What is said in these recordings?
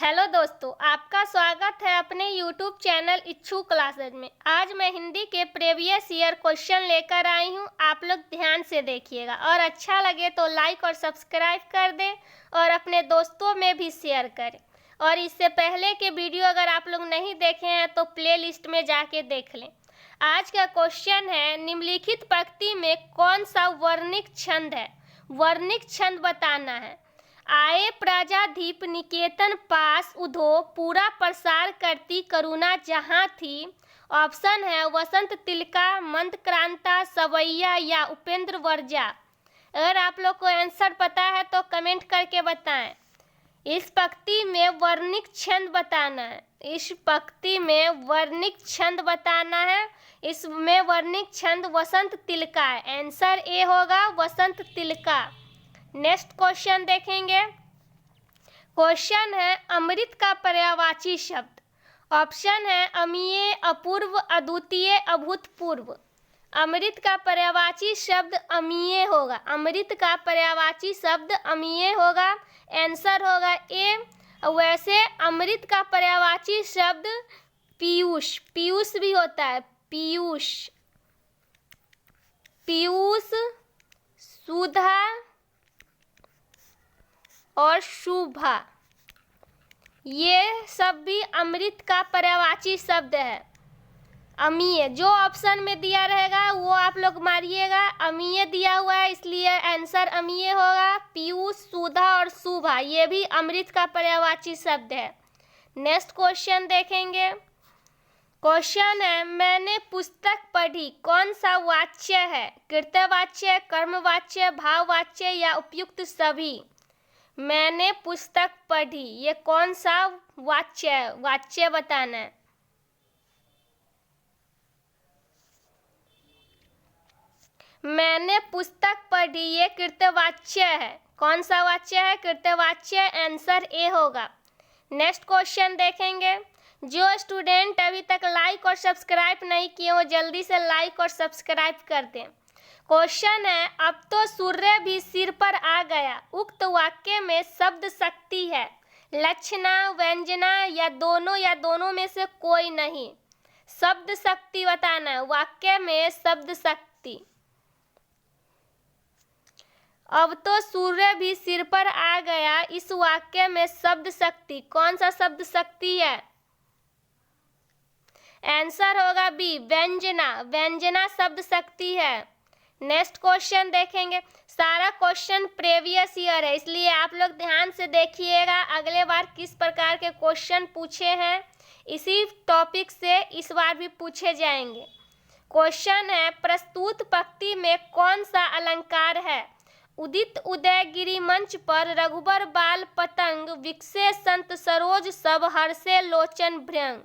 Hello दोस्तों, आपका स्वागत है अपने YouTube चैनल इच्छू क्लासेज में। आज मैं हिंदी के प्रीवियस ईयर क्वेश्चन लेकर आई हूं। आप लोग ध्यान से देखिएगा और अच्छा लगे तो लाइक और सब्सक्राइब कर दें और अपने दोस्तों में भी शेयर करें। और इससे पहले के वीडियो अगर आप लोग नहीं देखे हैं तो प्लेलिस्ट में जाके देख लें। आज का क्वेश्चन है, निम्नलिखित पंक्ति में कौन सा वर्णिक छंद है? वर्णिक छंद बताना है। आए प्रजाधिप निकेतन पास उधो पूरा प्रसार करती करुणा जहाँ थी। ऑप्शन है वसंत तिलका, मंदक्रांता, सवैया या उपेंद्र वर्जा। अगर आप लोग को आंसर पता है तो कमेंट करके बताएं। इस पंक्ति में वर्णिक छंद बताना है। इस पंक्ति में वर्णिक छंद बताना है। इसमें वर्णिक छंद वसंत तिलका है। आंसर ए होगा वसंत तिलका। नेक्स्ट क्वेश्चन देखेंगे। क्वेश्चन है, अमृत का पर्यायवाची शब्द। ऑप्शन है अमीय, अपूर्व, अद्वितीय, अभूतपूर्व। अमृत का पर्यायवाची शब्द अमीय होगा। अमृत का पर्यायवाची शब्द अमीय होगा। आंसर होगा ए। वैसे अमृत का पर्यायवाची शब्द पीयूष, पीयूष भी होता है। पीयूष, पीयूष, सुधा और शुभा, ये सब भी अमृत का पर्यायवाची शब्द है। अमीय जो ऑप्शन में दिया रहेगा वो आप लोग मारिएगा। अमीय दिया हुआ है इसलिए आंसर अमीय होगा। पीयूष, सुधा और शुभा ये भी अमृत का पर्यायवाची शब्द है। नेक्स्ट क्वेश्चन देखेंगे। क्वेश्चन है, मैंने पुस्तक पढ़ी कौन सा वाच्य है? कृत्यवाच्य, कर्मवाच्य, भाववाच्य या उपयुक्त सभी। मैंने पुस्तक पढ़ी ये कौन सा वाच्य है? वाच्य बताना है। मैंने पुस्तक पढ़ी ये कृत्यवाच्य है। कौन सा वाच्य है? कृत्यवाच्य। आंसर ए होगा। नेक्स्ट क्वेश्चन देखेंगे। जो स्टूडेंट अभी तक लाइक और सब्सक्राइब नहीं किए हो जल्दी से लाइक और सब्सक्राइब कर दें। क्वेश्चन है, अब तो सूर्य भी सिर पर आ गया। उक्त वाक्य में शब्द शक्ति है। लक्षणा, व्यंजना या दोनों में से कोई नहीं। शब्द शक्ति बताना है। वाक्य में शब्द शक्ति। अब तो सूर्य भी सिर पर आ गया, इस वाक्य में शब्द शक्ति कौन सा शब्द शक्ति है? आंसर होगा बी, व्यंजना। व्यंजना शब्द शक्ति है। नेक्स्ट क्वेश्चन देखेंगे। सारा क्वेश्चन प्रीवियस ईयर है इसलिए आप लोग ध्यान से देखिएगा अगले बार किस प्रकार के क्वेश्चन पूछे हैं। इसी टॉपिक से इस बार भी पूछे जाएंगे। क्वेश्चन है, प्रस्तुत पंक्ति में कौन सा अलंकार है? उदित उदय गिरि मंच पर रघुबर बाल पतंग, विकसे संत सरोज सब हर्षे लोचन भृंग।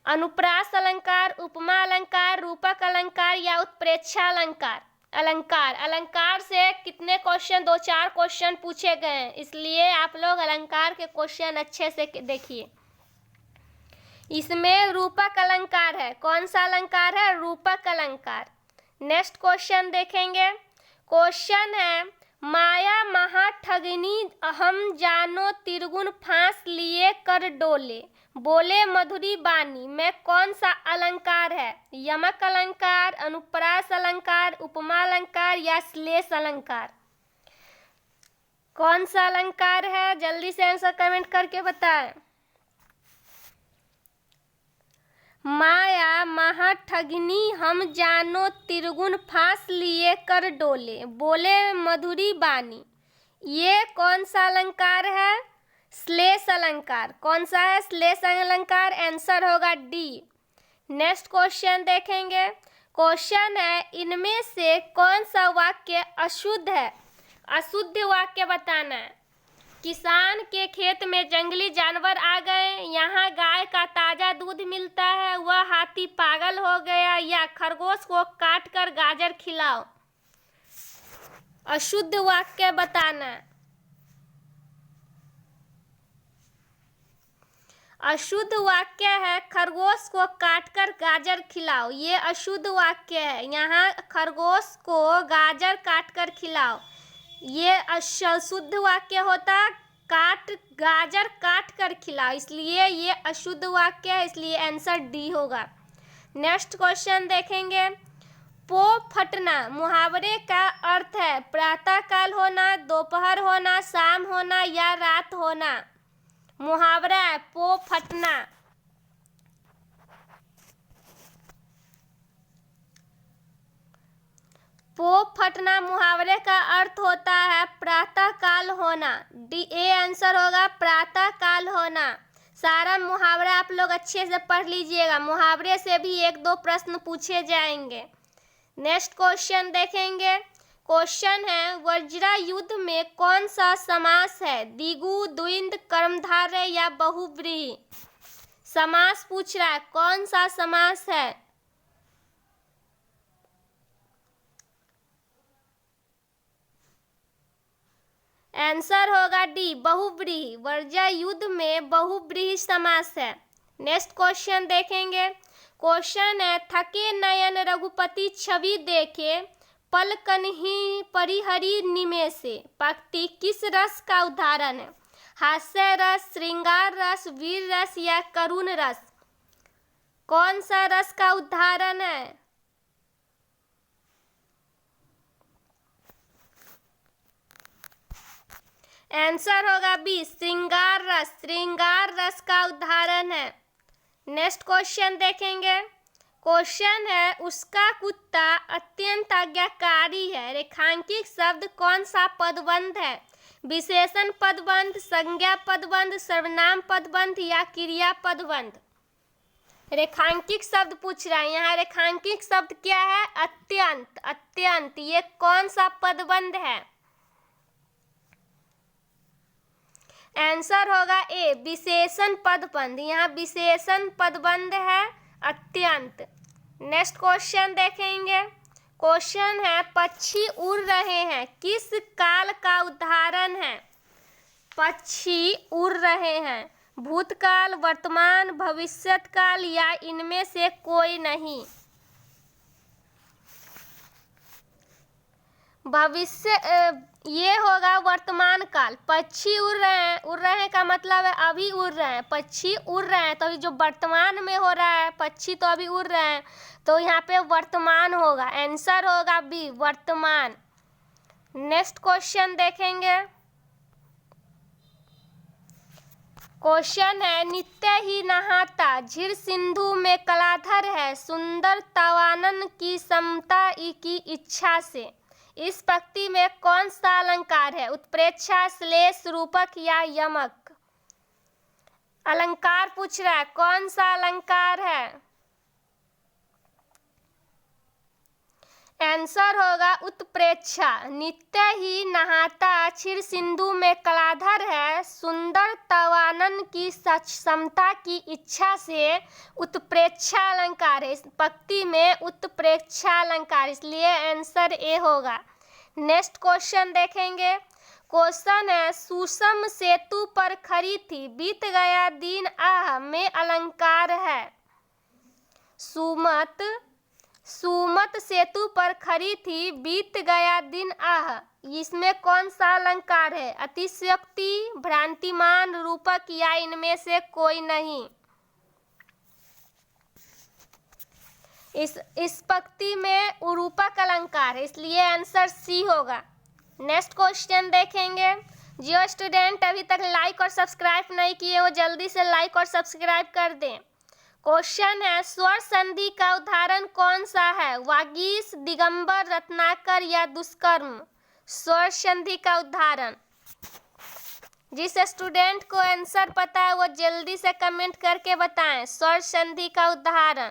अनुप्रास अलंकार, उपमा अलंकार, रूपक अलंकार या उत्प्रेक्षा अलंकार। अलंकार, अलंकार से कितने क्वेश्चन, 2-4 क्वेश्चन पूछे गए हैं इसलिए आप लोग अलंकार के क्वेश्चन अच्छे से देखिए। इसमें रूपक अलंकार है। कौन सा अलंकार है? रूपक अलंकार। नेक्स्ट क्वेश्चन देखेंगे। क्वेश्चन है, माया महा ठगिनी हम जानो तिरगुन फांस लिए कर डोले, बोले मधुरी बानी में कौन सा अलंकार है? यमक अलंकार, अनुप्रास अलंकार, उपमा अलंकार या श्लेष अलंकार। कौन सा अलंकार है? जल्दी से आंसर कमेंट करके बताएं। माया महा ठगिनी हम जानो तिरगुन फांस लिए कर डोले, बोले मधुरी बानी, ये कौन सा अलंकार है? श्लेष अलंकार। कौन सा है? श्लेष अलंकार। आंसर होगा डी। नेक्स्ट क्वेश्चन देखेंगे। क्वेश्चन है, इनमें से कौन सा वाक्य अशुद्ध है? अशुद्ध वाक्य बताना है। किसान के खेत में जंगली जानवर आ गए, यहाँ गाय का ताजा दूध मिलता है, वह हाथी पागल हो गया या खरगोश को काट कर गाजर खिलाओ। अशुद्ध वाक्य बताना है। अशुद्ध वाक्य है खरगोश को काटकर गाजर खिलाओ, ये अशुद्ध वाक्य है। यहाँ खरगोश को गाजर काटकर खिलाओ, ये अशुद्ध वाक्य होता। गाजर काट कर खिलाओ, इसलिए ये अशुद्ध वाक्य है, इसलिए आंसर डी होगा। नेक्स्ट क्वेश्चन देखेंगे। पो फटना मुहावरे का अर्थ है प्रातःकाल होना, दोपहर होना, शाम होना या रात होना। मुहावरा है पो फटना। पो फटना मुहावरे का अर्थ होता है प्रातःकाल होना। डी ए आंसर होगा प्रातःकाल होना। सारा मुहावरा आप लोग अच्छे से पढ़ लीजिएगा, मुहावरे से भी एक दो प्रश्न पूछे जाएंगे। नेक्स्ट क्वेश्चन देखेंगे। क्वेश्चन है वज्रा युद्ध में कौन सा समास है, द्विगु, द्विंद, कर्मधारय या बहुव्रीहि। समास पूछ रहा है, कौन सा समास है। आंसर होगा डी बहुव्रीहि। वज्रा युद्ध में बहुव्रीहि समास है। नेक्स्ट क्वेश्चन देखेंगे। क्वेश्चन है थके नयन रघुपति छवि देखे, पलकन्हि परिहरी निमेषे। पंक्ति किस रस का उदाहरण है, हास्य रस, श्रृंगार रस, वीर रस या करुण रस। कौन सा रस का उदाहरण है। आंसर होगा बी श्रृंगार रस। श्रृंगार रस का उदाहरण है। नेक्स्ट क्वेश्चन देखेंगे। क्वेश्चन है उसका कुत्ता अत्यंत आज्ञाकारी है, रेखांकित शब्द कौन सा पदबंध है, विशेषण पदबंध, संज्ञा पदबंध, सर्वनाम पदबंध या क्रिया पदबंध। रेखांकित शब्द पूछ रहा है, यहाँ रेखांकित शब्द क्या है, अत्यंत। अत्यंत ये कौन सा पदबंध है। आंसर होगा ए विशेषण पदबंध। यहाँ विशेषण पदबंध है अत्यंत। नेक्स्ट क्वेश्चन देखेंगे। क्वेश्चन है पक्षी उड़ रहे हैं किस काल का उदाहरण है। पक्षी उड़ रहे हैं, भूतकाल, वर्तमान, भविष्यकाल या इनमें से कोई नहीं। ये होगा वर्तमान काल। पक्षी उड़ रहे हैं, उड़ रहे हैं का मतलब है अभी उड़ रहे हैं। पक्षी उड़ रहे हैं तो अभी जो वर्तमान में हो रहा है, पक्षी तो अभी उड़ रहे हैं, तो यहाँ पे वर्तमान होगा। आंसर होगा बी वर्तमान। नेक्स्ट क्वेश्चन देखेंगे। क्वेश्चन है नित्य ही नहाता झीर सिंधु में कलाधर है, सुंदर तवानन की समता की इच्छा से। इस पंक्ति में कौन सा अलंकार है, उत्प्रेक्षा, श्लेष, रूपक या यमक। अलंकार पूछ रहा है, कौन सा अलंकार है। आंसर होगा उत्प्रेक्षा। नित्य ही नहाता क्षीर सिंधु में कलाधर है, सुंदर तवानन की समता की इच्छा से उत्प्रेक्षा अलंकार है। इस पंक्ति में उत्प्रेक्षा अलंकार, इसलिए आंसर ए होगा। नेक्स्ट क्वेश्चन देखेंगे। क्वेश्चन है सुषम सेतु पर खड़ी थी, बीत गया दिन आह में अलंकार है। सुमत सेतु पर खड़ी थी, बीत गया दिन आह, इसमें कौन सा अलंकार है, अतिशयोक्ति, भ्रांतिमान, रूपक या इनमें से कोई नहीं। इस पंक्ति में रूपक अलंकार है, इसलिए आंसर सी होगा। नेक्स्ट क्वेश्चन देखेंगे। जो स्टूडेंट अभी तक लाइक और सब्सक्राइब नहीं किए वो जल्दी से लाइक और सब्सक्राइब कर दें। क्वेश्चन है स्वर संधि का उदाहरण कौन सा है, वागीश, दिगंबर, रत्नाकर या दुष्कर्म। स्वर संधि का उदाहरण। जिस स्टूडेंट को आंसर पता है वो जल्दी से कमेंट करके बताएं स्वर संधि का उदाहरण।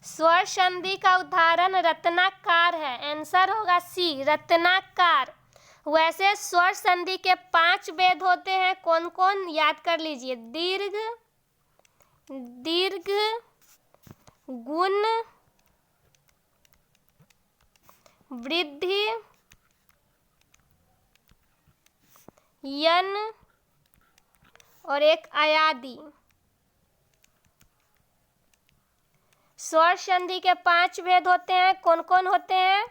स्वर संधि का उदाहरण रत्नाकार है। आंसर होगा सी रत्नाकार। वैसे स्वर संधि के 5 भेद होते हैं, कौन कौन याद कर लीजिए। दीर्घ, गुण, वृद्धि, यन और एक अयादि। स्वर संधि के 5 भेद होते हैं। कौन कौन होते हैं?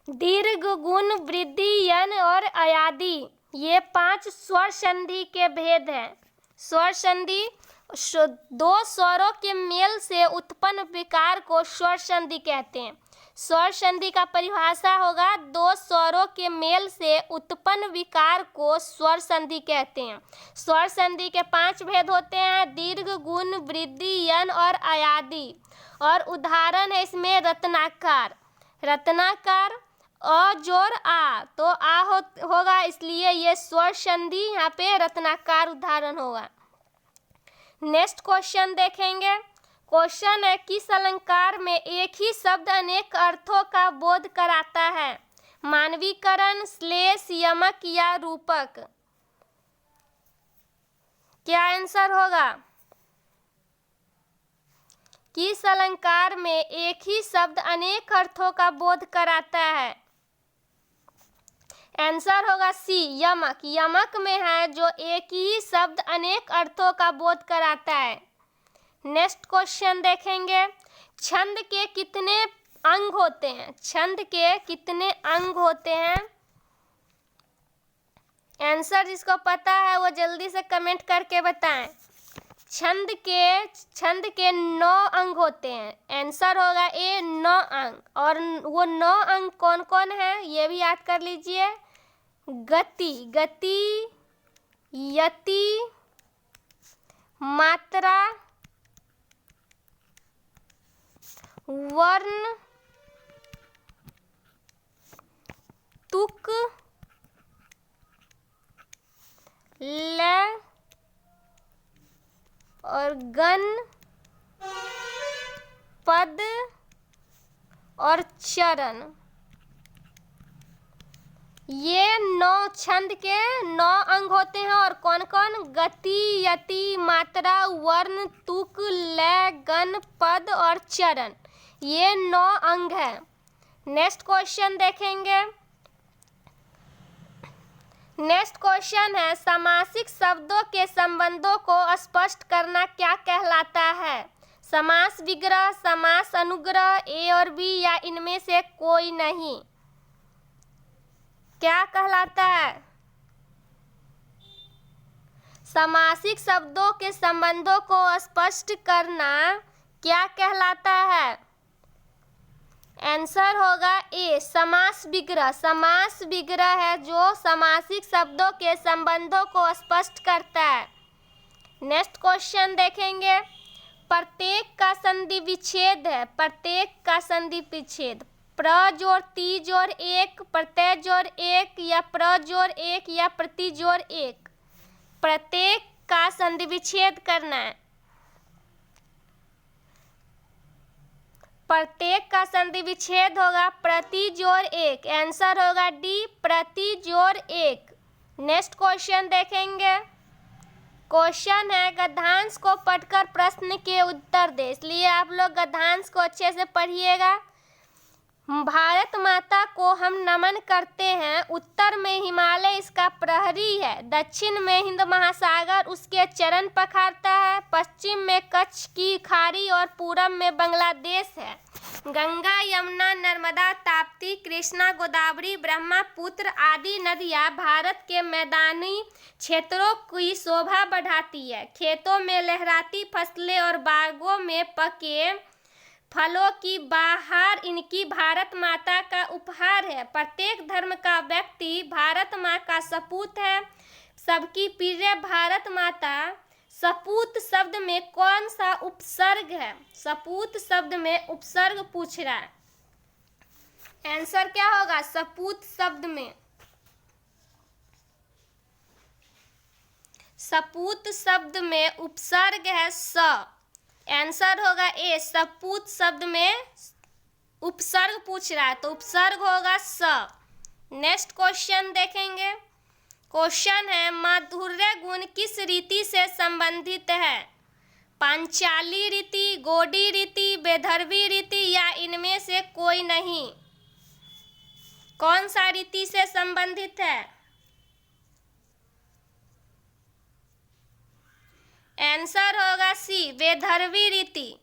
दीर्घ, गुण, वृद्धि, यन और अयादि। ये 5 स्वर संधि के भेद हैं। स्वर संधि दो स्वरों के मेल से उत्पन्न विकार को स्वर संधि कहते हैं। स्वर संधि का परिभाषा होगा, दो स्वरों के मेल से उत्पन्न विकार को स्वर संधि कहते हैं। स्वर संधि के 5 भेद होते हैं, दीर्घ, गुण, वृद्धि, यन और अयादि। और उदाहरण है इसमें रत्नाकर। रत्नाकर अ जोर आ, तो आ होगा, इसलिए ये स्वर संधि यहाँ पे रत्नाकर उदाहरण होगा। नेक्स्ट क्वेश्चन देखेंगे। क्वेश्चन है, किस अलंकार में एक ही शब्द अनेक अर्थों का बोध कराता है? मानवीकरण, श्लेष, यमक या रूपक? क्या आंसर होगा? किस अलंकार में एक ही शब्द अनेक अर्थों का बोध कराता है? आंसर होगा सी, यमक। यमक में है जो एक ही शब्द अनेक अर्थों का बोध कराता है। नेक्स्ट क्वेश्चन देखेंगे। छंद के कितने अंग होते हैं? छंद के कितने अंग होते हैं? आंसर जिसको पता है वो जल्दी से कमेंट करके बताएं। छंद के 9 अंग होते हैं। आंसर होगा ए, 9 अंग। और वो 9 अंग कौन कौन है ये भी याद कर लीजिए। गति, यति, मात्रा, वर्ण, तुक, लय और गण, पद और चरण। ये 9 छंद के 9 अंग होते हैं। और कौन कौन? गति, यति, मात्रा, वर्ण, तुक, लय, गण, पद और चरण। ये 9 अंग है। नेक्स्ट क्वेश्चन देखेंगे। नेक्स्ट क्वेश्चन है, समासिक शब्दों के संबंधों को स्पष्ट करना क्या कहलाता है? समास विग्रह, समास अनुग्रह, ए और बी या इनमें से कोई नहीं? क्या कहलाता है? समासिक शब्दों के संबंधों को स्पष्ट करना क्या कहलाता है? आंसर होगा ए, समास विग्रह। समास विग्रह है जो समासिक शब्दों के संबंधों को स्पष्ट करता है। नेक्स्ट क्वेश्चन देखेंगे। प्रत्येक का संधि विच्छेद है। प्रत्येक का संधि विच्छेद प्र जोड़ ती जोड़ एक, प्रत्यय जोड़ एक, या प्र जोड़ एक या प्रति जोड़ एक। प्रत्येक का संधि विच्छेद करना है। प्रत्येक का संधि विच्छेद होगा प्रति जोड़ एक। आंसर होगा डी, प्रति जोड़ एक। नेक्स्ट क्वेश्चन देखेंगे। क्वेश्चन है, गद्यांश को पढ़कर प्रश्न के उत्तर दे। इसलिए आप लोग गद्यांश को अच्छे से पढ़िएगा। भारत माता को हम नमन करते हैं। उत्तर में हिमालय इसका प्रहरी है, दक्षिण में हिंद महासागर उसके चरण पखारता है, पश्चिम में कच्छ की खाड़ी और पूरब में बांग्लादेश है। गंगा, यमुना, नर्मदा, ताप्ती, कृष्णा, गोदावरी, ब्रह्मपुत्र आदि नदियां भारत के मैदानी क्षेत्रों की शोभा बढ़ाती है। खेतों में लहराती फसलें और बागों में पके फलों की बहार इनकी भारत माता का उपहार है। प्रत्येक धर्म का व्यक्ति भारत माँ का सपूत है, सबकी प्रिय भारत माता। सपूत शब्द में कौन सा उपसर्ग है? सपूत शब्द में उपसर्ग पूछ रहा है। आंसर क्या होगा सपूत शब्द में? सपूत शब्द में उपसर्ग है स। आंसर होगा ए, सपूत शब्द में उपसर्ग पूछ रहा है तो उपसर्ग होगा स। नेक्स्ट क्वेश्चन देखेंगे। क्वेश्चन है, माधुर्य गुण किस रीति से संबंधित है? पांचाली रीति, गोडी रीति, वैदर्भी रीति या इनमें से कोई नहीं? कौन सा रीति से संबंधित है? आंसर होगा सी, वैदर्भी रीति।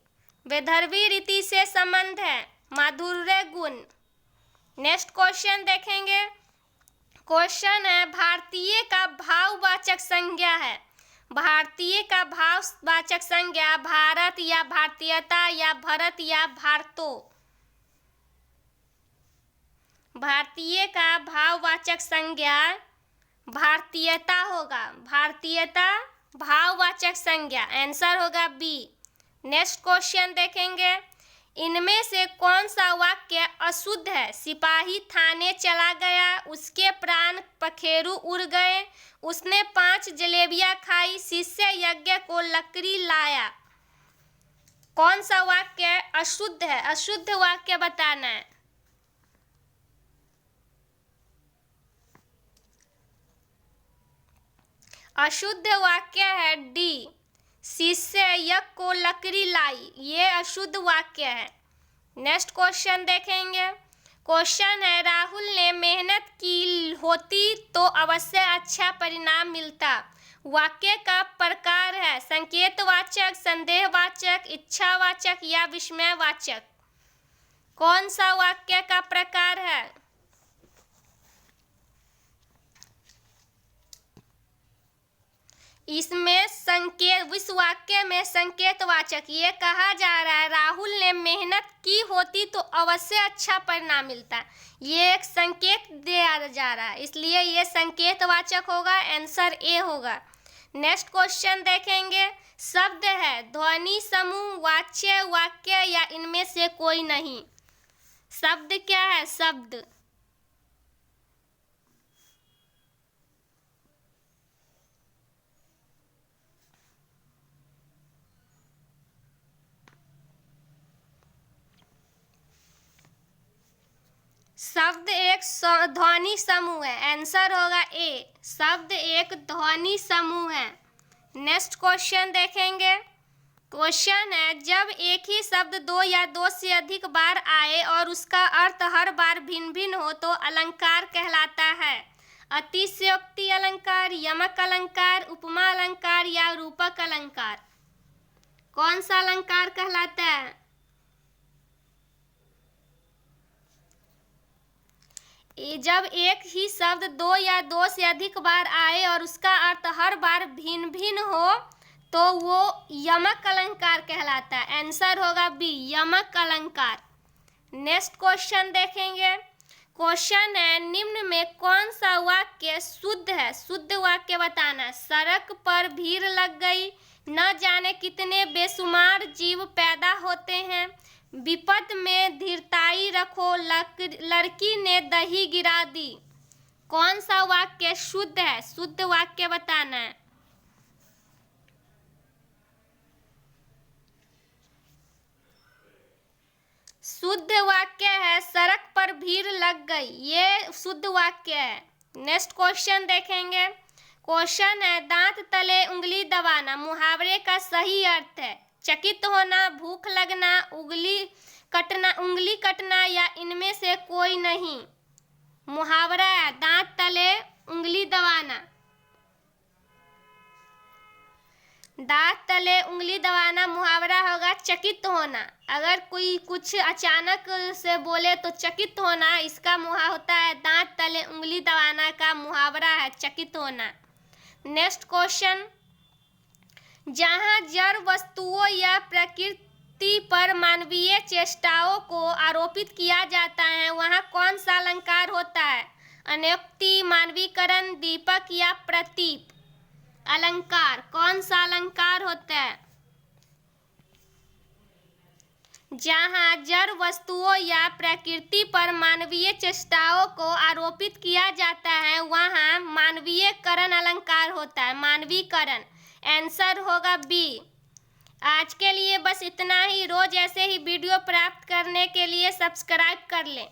वैदर्भी रीति से संबंध है, माधुर्य गुण। नेक्स्ट क्वेश्चन देखेंगे। क्वेश्चन है भारतीय का भाववाचक संज्ञा है। भारतीय का भाववाचक संज्ञा भारत या भारतीयता या भरत या भारतो। भारतीय का भाववाचक संज्ञा भारतीयता होगा। भारतीयता भाववाचक संज्ञा, आंसर होगा बी। नेक्स्ट क्वेश्चन देखेंगे। इनमें से कौन सा वाक्य अशुद्ध है? सिपाही थाने चला गया, उसके प्राण पखेरु उड़ गए, उसने 5 जलेबियां खाई, शिष्य यज्ञ को लकड़ी लाया। कौन सा वाक्य अशुद्ध है? अशुद्ध वाक्य बताना है। अशुद्ध वाक्य है डी, शिष्य यज्ञ को लकड़ी लाई, ये अशुद्ध वाक्य है। नेक्स्ट क्वेश्चन देखेंगे। क्वेश्चन है राहुल ने मेहनत की होती तो अवश्य अच्छा परिणाम मिलता। वाक्य का प्रकार है संकेतवाचक, संदेहवाचक, इच्छावाचक या विस्मयवाचक। कौन सा वाक्य का प्रकार है? इसमें संकेत, इस वाक्य में संकेतवाचक, ये कहा जा रहा है राहुल ने मेहनत की होती तो अवश्य अच्छा परिणाम मिलता। ये एक संकेत दिया जा रहा है, इसलिए ये संकेतवाचक होगा, आंसर ए होगा। नेक्स्ट क्वेश्चन देखेंगे। शब्द है ध्वनि समूह, वाच्य, वाक्य या इनमें से कोई नहीं। शब्द क्या है? शब्द शब्द एक ध्वनि समूह है, आंसर होगा ए। शब्द एक ध्वनि समूह है। नेक्स्ट क्वेश्चन देखेंगे। क्वेश्चन है जब एक ही शब्द 2 या 2 से अधिक बार आए और उसका अर्थ हर बार भिन्न भिन्न हो तो अलंकार कहलाता है। अतिशयोक्ति अलंकार, यमक अलंकार, उपमा अलंकार या रूपक अलंकार। कौन सा अलंकार कहलाता है? जब एक ही शब्द 2 या 2 से अधिक बार आए और उसका अर्थ हर बार भिन्न भिन्न हो तो वो यमक अलंकार कहलाता है, आंसर होगा बी, यमक अलंकार। नेक्स्ट क्वेश्चन देखेंगे। क्वेश्चन है निम्न में कौन सा वाक्य शुद्ध है? शुद्ध वाक्य बताना। सड़क पर भीड़ लग गई, न जाने कितने बेशुमार जीव पैदा होते हैं, विपद में धीरताई रखो, लड़की ने दही गिरा दी। कौन सा वाक्य शुद्ध है? शुद्ध वाक्य बताना है। शुद्ध वाक्य है सड़क पर भीड़ लग गई, ये शुद्ध वाक्य है। नेक्स्ट क्वेश्चन देखेंगे। क्वेश्चन है दांत तले उंगली दबाना मुहावरे का सही अर्थ है। चकित होना, भूख लगना, उंगली कटना या इनमें से कोई नहीं। मुहावरा है दांत तले उंगली दबाना। दांत तले उंगली दबाना मुहावरा होगा चकित होना। अगर कोई कुछ अचानक से बोले तो चकित होना, इसका मुहावरा होता है दांत तले उंगली दबाना का मुहावरा है चकित होना। Next question. जहाँ जड़ वस्तुओं या प्रकृति पर मानवीय चेष्टाओं को आरोपित किया जाता है वहाँ कौन सा अलंकार होता है? अनयोक्ति, मानवीकरण, दीपक या प्रतीप अलंकार। कौन सा अलंकार होता है? जहाँ जड़ वस्तुओं या प्रकृति पर मानवीय चेष्टाओं को आरोपित किया जाता है वहाँ मानवीयकरण अलंकार होता है, मानवीकरण। आंसर होगा बी। आज के लिए बस इतना ही। रोज ऐसे ही वीडियो प्राप्त करने के लिए सब्सक्राइब कर लें।